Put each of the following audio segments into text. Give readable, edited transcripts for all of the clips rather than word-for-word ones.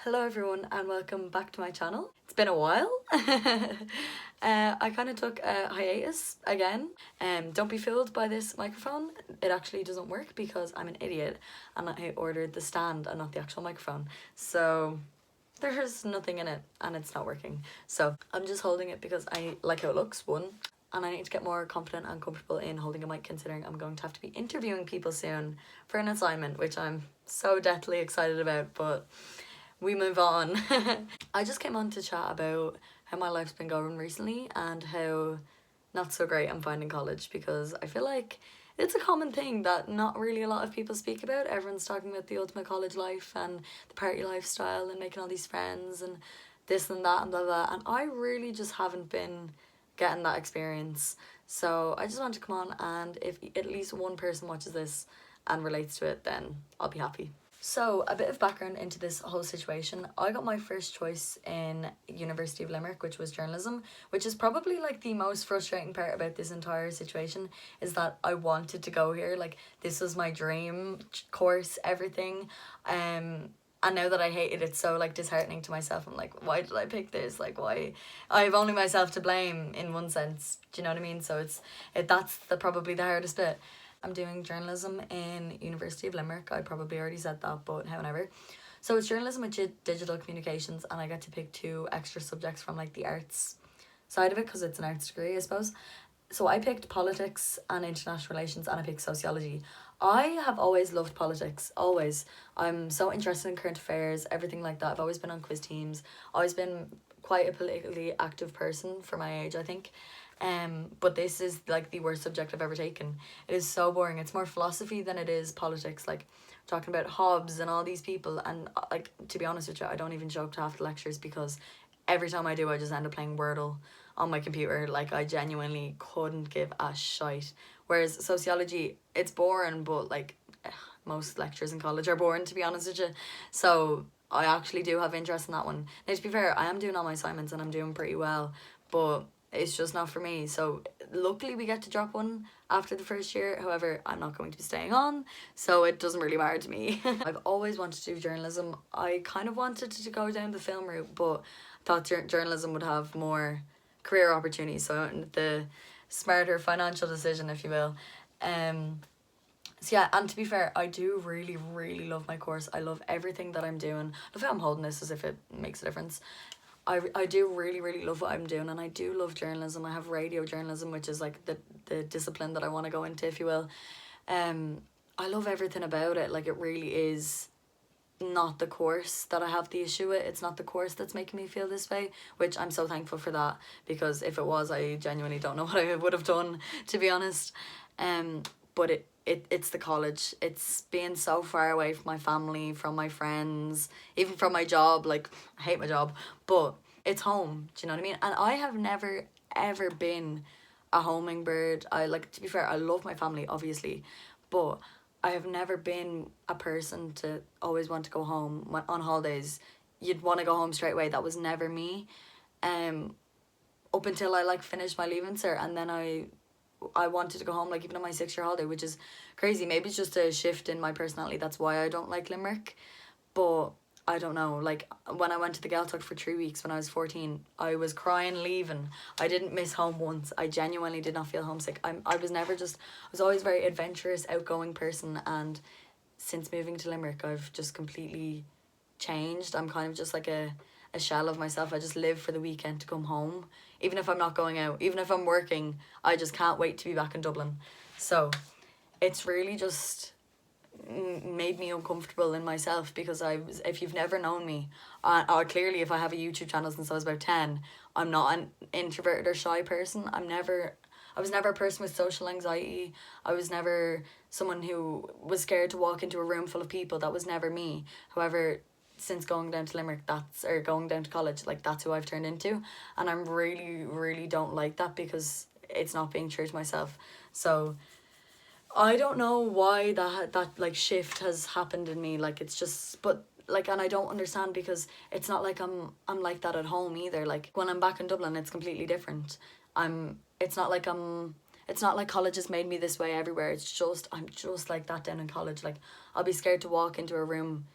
Hello everyone and welcome back to my channel. It's been a while. I kind of took a hiatus again. Don't be fooled by this microphone. It actually doesn't work because I'm an idiot and I ordered the stand and not the actual microphone. So there's nothing in it and it's not working. So I'm just holding it because I like how it looks, one. And I need to get more confident and comfortable in holding a mic considering I'm going to have to be interviewing people soon for an assignment, which I'm so deathly excited about, but we move on. I just came on to chat about how my life's been going recently and how not so great I'm finding college, because I feel like it's a common thing that not really a lot of people speak about. Everyone's talking about the ultimate college life and the party lifestyle and making all these friends and this and that and blah blah, and I really just haven't been getting that experience. So I just want to come on, and if at least one person watches this and relates to it, then I'll be happy. So, a bit of background into this whole situation. I got my first choice in University of Limerick, which was journalism, which is probably like the most frustrating part about this entire situation, is that I wanted to go here. Like, this was my dream course, everything. And now that I hate it, it's so like disheartening to myself. I'm like, why did I pick this? Like, why? I have only myself to blame in one sense. Do you know what I mean? So that's probably the hardest bit. I'm doing journalism in University of Limerick. I probably already said that, but however. So it's journalism with digital communications, and I get to pick two extra subjects from like the arts side of it because it's an arts degree, I suppose. So I picked politics and international relations, and I picked sociology. I have always loved politics, always. I'm so interested in current affairs, everything like that. I've always been on quiz teams, always been quite a politically active person for my age, I think. But this is like the worst subject I've ever taken. It is so boring. It's more philosophy than it is politics. Like talking about Hobbes and all these people, and like, to be honest with you, I don't even show up to half the lectures because every time I do, I just end up playing Wordle on my computer. Like, I genuinely couldn't give a shite. Whereas sociology, it's boring, but like most lectures in college are boring, to be honest with you. So I actually do have interest in that one. Now, to be fair, I am doing all my assignments and I'm doing pretty well, but it's just not for me. So luckily we get to drop one after the first year. However, I'm not going to be staying on, so it doesn't really matter to me. I've always wanted to do journalism. I kind of wanted to go down the film route, but thought journalism would have more career opportunities, so I went with the smarter financial decision, if you will. So yeah, and to be fair, I do really, really love my course. I love everything that I'm doing. I love how I'm holding this as if it makes a difference. I do really, really love what I'm doing, and I do love journalism. I have radio journalism, which is like the discipline that I want to go into, if you will. I love everything about it. Like, it really is not the course that I have the issue with. It's not the course that's making me feel this way, which I'm so thankful for that, because if it was, I genuinely don't know what I would have done, to be honest. But it's the college. It's being so far away from my family, from my friends, even from my job. Like, I hate my job, but it's home. Do you know what I mean? And I have never ever been a homing bird. I, like, to be fair, I love my family, obviously, but I have never been a person to always want to go home on holidays. You'd want to go home straight away. That was never me. Up until I like finished my leaving cert, and then I wanted to go home, like, even on my 6-year holiday, which is crazy. Maybe it's just a shift in my personality. That's why I don't like Limerick. But I don't know. Like, when I went to the Gaeltacht for 3 weeks when I was 14, I was crying leaving. I didn't miss home once. I genuinely did not feel homesick. I was never just... I was always a very adventurous, outgoing person, and since moving to Limerick, I've just completely changed. I'm kind of just like a shell of myself. I just live for the weekend to come home. Even if I'm not going out, even if I'm working, I just can't wait to be back in Dublin. So it's really just made me uncomfortable in myself, because if you've never known me, or clearly if I have a YouTube channel since I was about 10, I'm not an introverted or shy person. I was never a person with social anxiety. I was never someone who was scared to walk into a room full of people. That was never me. However, since going down to Limerick, going down to college, like, that's who I've turned into, and I'm really, really don't like that, because it's not being true to myself. So I don't know why that like shift has happened in me. Like, it's just, but like, and I don't understand, because it's not like I'm like that at home either. Like, when I'm back in Dublin, it's completely different. It's not like college has made me this way everywhere. It's just, I'm just like that down in college. Like, I'll be scared to walk into a room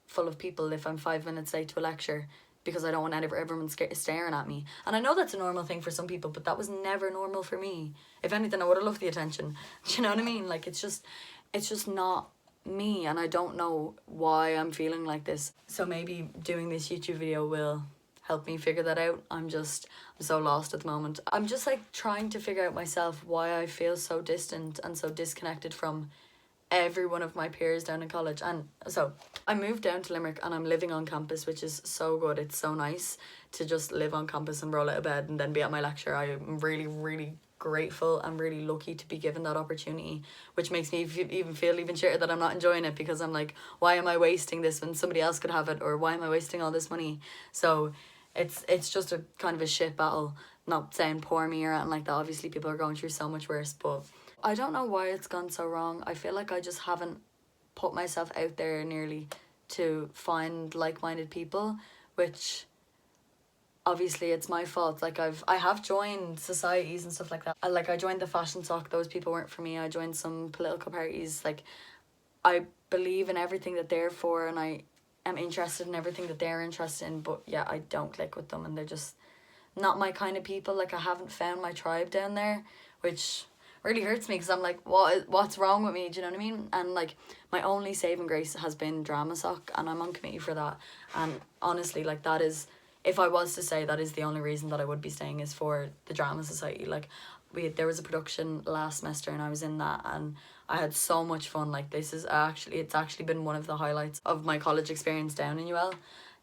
full of people if I'm 5 minutes late to a lecture because I don't want everyone staring at me. And I know that's a normal thing for some people, but that was never normal for me. If anything, I would have loved the attention. Do you know what I mean? Like, it's just not me, and I don't know why I'm feeling like this. So maybe doing this YouTube video will help me figure that out. I'm so lost at the moment. I'm just like trying to figure out myself why I feel so distant and so disconnected from every one of my peers down in college. And so I moved down to Limerick and I'm living on campus, which is so good. It's so nice to just live on campus and roll out of bed and then be at my lecture. I'm really, really grateful and really lucky to be given that opportunity, which makes me even feel shitter that I'm not enjoying it, because I'm like, why am I wasting this when somebody else could have it, or why am I wasting all this money? So it's just a kind of a shit battle. Not saying poor me or anything like that, obviously people are going through so much worse, but I don't know why it's gone so wrong. I feel like I just haven't put myself out there nearly to find like-minded people, which obviously it's my fault. Like I have joined societies and stuff like that. I joined the fashion sock. Those people weren't for me. I joined some political parties. Like, I believe in everything that they're for, and I am interested in everything that they're interested in, but yeah, I don't click with them, and they're just not my kind of people. Like, I haven't found my tribe down there, which really hurts me, because I'm like, what's wrong with me? Do you know what I mean? And like, my only saving grace has been drama sock, and I'm on committee for that. And honestly, like, that is, if I was to say, that is the only reason that I would be staying, is for the drama society. Like, there was a production last semester and I was in that, and I had so much fun. Like, it's actually been one of the highlights of my college experience down in UL.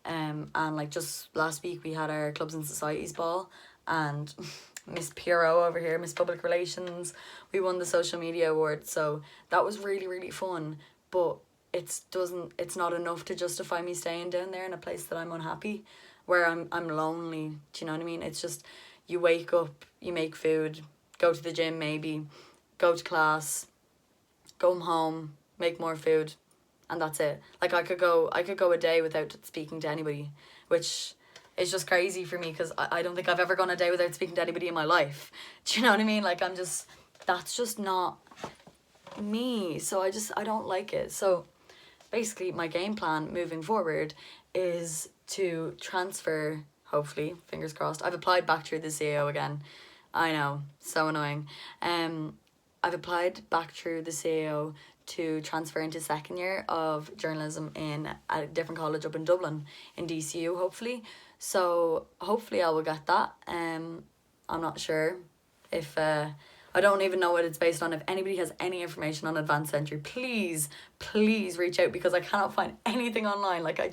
And like, just last week we had our clubs and societies ball, and Miss PRO over here, Miss Public Relations, we won the social media award. So that was really, really fun, but it's not enough to justify me staying down there in a place that I'm unhappy, where I'm lonely. Do you know what I mean? It's just, you wake up, you make food, go to the gym maybe, go to class, go home, make more food, and that's it. Like, I could go a day without speaking to anybody, which is just crazy for me, because I don't think I've ever gone a day without speaking to anybody in my life. Do you know what I mean? Like, that's just not me. So I don't like it. So basically my game plan moving forward is to transfer, hopefully, fingers crossed. I've applied back through the CAO again. I know, so annoying. I've applied back through the CAO to transfer into second year of journalism in a different college up in Dublin, in DCU, hopefully. So hopefully I will get that. I'm not sure if I don't even know what it's based on. If anybody has any information on advanced entry, please reach out, because I cannot find anything online. Like, I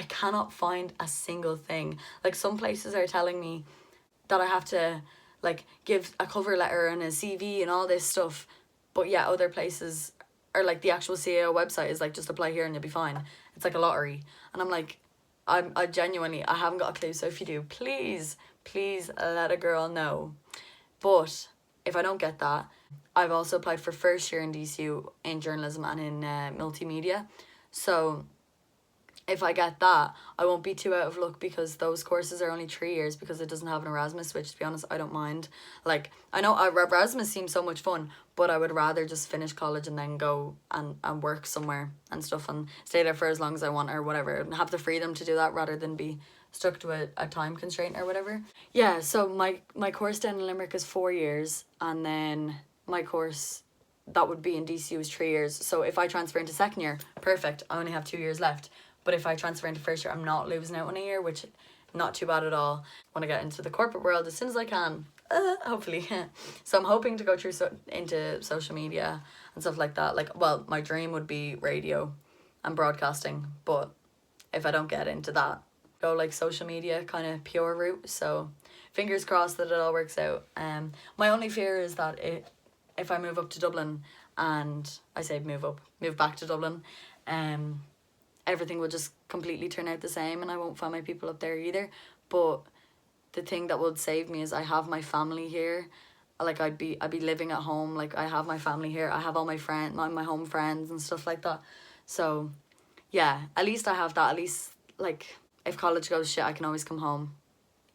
cannot find a single thing. Like, some places are telling me that I have to like give a cover letter and a CV and all this stuff, but yeah, other places are like, the actual CAO website is like, just apply here and you'll be fine. It's like a lottery, and I'm like, I genuinely, I haven't got a clue. So if you do, please let a girl know. But if I don't get that, I've also applied for first year in DCU in journalism and in multimedia. So if I get that, I won't be too out of luck, because those courses are only 3 years, because it doesn't have an Erasmus, which, to be honest, I don't mind. Like, I know Erasmus seems so much fun, but I would rather just finish college and then go and work somewhere and stuff, and stay there for as long as I want or whatever, and have the freedom to do that, rather than be stuck to a time constraint or whatever. Yeah, so my course down in Limerick is 4 years, and then my course that would be in DCU is 3 years. So if I transfer into second year, perfect, I only have 2 years left. But if I transfer into first year, I'm not losing out on a year, which not too bad at all. I want to get into the corporate world as soon as I can, hopefully. So I'm hoping to go through into social media and stuff like that. Like, well, my dream would be radio and broadcasting, but if I don't get into that, go like social media kind of pure route. So fingers crossed that it all works out. My only fear is that if I move up to Dublin, and I say move back to Dublin, everything will just completely turn out the same, and I won't find my people up there either. But the thing that would save me is I have my family here. Like, I'd be living at home. Like, I have my family here. I have all my my home friends and stuff like that. So yeah, at least I have that. At least, like, if college goes shit, I can always come home.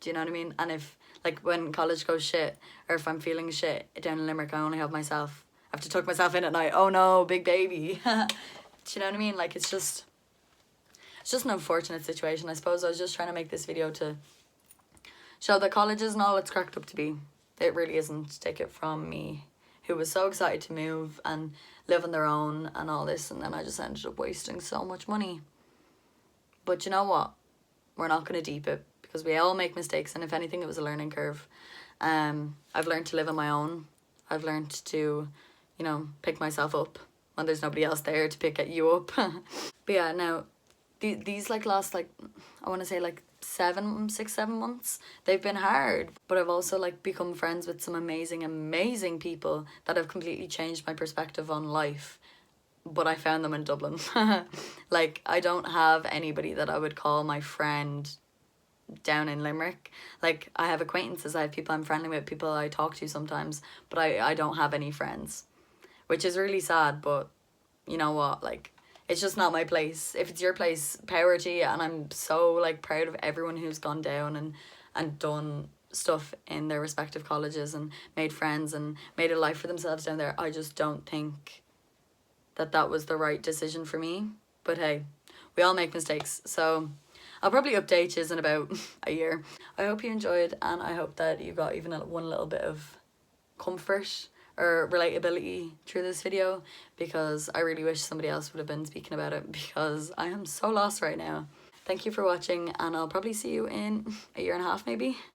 Do you know what I mean? And if, like, when college goes shit, or if I'm feeling shit down in Limerick, I only have myself. I have to tuck myself in at night. Oh no, big baby. Do you know what I mean? Like, it's just, it's just an unfortunate situation. I suppose I was just trying to make this video to show that college isn't all it's cracked up to be. It really isn't. Take it from me, who was so excited to move and live on their own and all this, and then I just ended up wasting so much money. But you know what? We're not going to deep it, because we all make mistakes, and if anything, it was a learning curve. I've learned to live on my own. I've learned to, you know, pick myself up when there's nobody else there to pick you up. But yeah, now, these like last, like, I want to say like 6-7 months, they've been hard. But I've also like become friends with some amazing people that have completely changed my perspective on life. But I found them in Dublin. Like, I don't have anybody that I would call my friend down in Limerick. Like, I have acquaintances, I have people I'm friendly with, people I talk to sometimes, but I don't have any friends, which is really sad. But you know what, like, it's just not my place. If it's your place, power to you, and I'm so like proud of everyone who's gone down and done stuff in their respective colleges and made friends and made a life for themselves down there. I just don't think that was the right decision for me. But hey, we all make mistakes, so I'll probably update you in about a year. I hope you enjoyed, and I hope that you got even one little bit of comfort or relatability through this video, because I really wish somebody else would have been speaking about it, because I am so lost right now. Thank you for watching, and I'll probably see you in a year and a half maybe.